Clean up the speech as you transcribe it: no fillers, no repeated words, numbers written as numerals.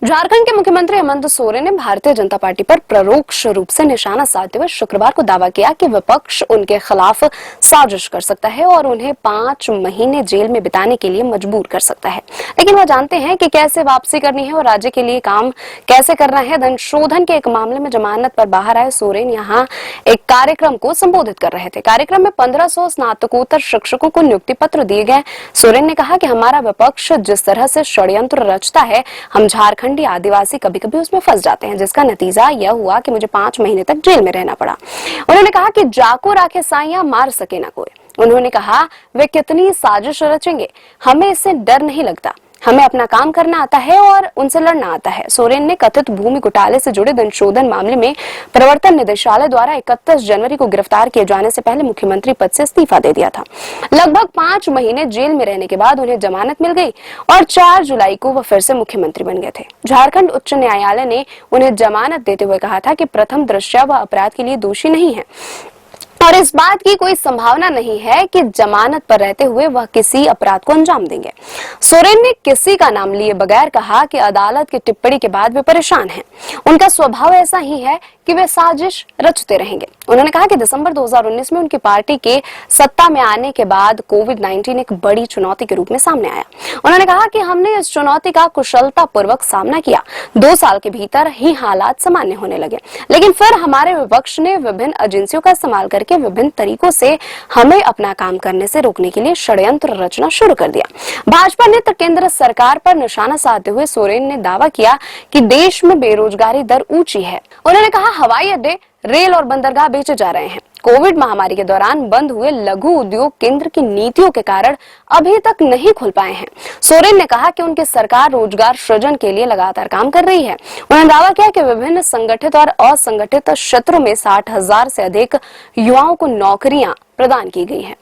झारखंड के मुख्यमंत्री हेमंत सोरेन ने भारतीय जनता पार्टी पर परोक्ष रूप से निशाना साधते हुए शुक्रवार को दावा किया कि विपक्ष उनके खिलाफ साजिश कर सकता है और उन्हें 5 महीने जेल में बिताने के लिए मजबूर कर सकता है। लेकिन वह जानते हैं कि कैसे वापसी करनी है और राज्य के लिए काम कैसे करना है। धन शोधन के एक मामले में जमानत पर बाहर आए सोरेन यहाँ एक कार्यक्रम को संबोधित कर रहे थे। कार्यक्रम में 1500 स्नातकोत्तर शिक्षकों को नियुक्ति पत्र दिए गए। सोरेन ने कहा कि हमारा विपक्ष जिस तरह से षड्यंत्र रचता है, हम झारखंड आदिवासी कभी कभी उसमें फंस जाते हैं, जिसका नतीजा यह हुआ कि मुझे 5 महीने तक जेल में रहना पड़ा। उन्होंने कहा कि जाको राखे साइया मार सके ना कोई। उन्होंने कहा वे कितनी साजिश रचेंगे, हमें इससे डर नहीं लगता, हमें अपना काम करना आता है और उनसे लड़ना आता है। सोरेन ने कथित भूमि घोटाले से जुड़े धनशोधन मामले में प्रवर्तन निदेशालय द्वारा 31 जनवरी को गिरफ्तार किए जाने से पहले मुख्यमंत्री पद से इस्तीफा दे दिया था। लगभग 5 महीने जेल में रहने के बाद उन्हें जमानत मिल गई और 4 जुलाई को वह फिर से मुख्यमंत्री बन गए थे। झारखंड उच्च न्यायालय ने उन्हें जमानत देते हुए कहा था कि प्रथम दृष्टया वह अपराध के लिए दोषी नहीं है और इस बात की कोई संभावना नहीं है कि जमानत पर रहते हुए वह किसी अपराध को अंजाम देंगे। सोरेन ने किसी का नाम लिए बगैर कहा कि अदालत की टिप्पणी के बाद वे परेशान हैं। उनका स्वभाव ऐसा ही है कि वे साजिश रचते रहेंगे। उन्होंने कहा कि दिसंबर 2019 में उनकी पार्टी के सत्ता में आने के बाद कोविड-19 एक बड़ी चुनौती के रूप में सामने आया। उन्होंने कहा कि हमने इस चुनौती का कुशलता पूर्वक सामना किया। 2 साल के भीतर ही हालात सामान्य होने लगे, लेकिन फिर हमारे विपक्ष ने विभिन्न एजेंसियों का इस्तेमाल करके विभिन्न तरीकों से हमें अपना काम करने से रोकने के लिए षड्यंत्र रचना शुरू कर दिया। भाजपा ने तो केंद्र सरकार पर निशाना साधते हुए सोरेन ने दावा किया कि देश में बेरोजगारी दर ऊंची है। उन्होंने कहा हवाई अड्डे, रेल और बंदरगाह बेचे जा रहे हैं। कोविड महामारी के दौरान बंद हुए लघु उद्योग केंद्र की नीतियों के कारण अभी तक नहीं खुल पाए हैं। सोरेन ने कहा कि उनकी सरकार रोजगार सृजन के लिए लगातार काम कर रही है। उन्होंने दावा किया कि विभिन्न संगठित और असंगठित क्षेत्रों में 60,000 से अधिक युवाओं को नौकरियां प्रदान की गई हैं।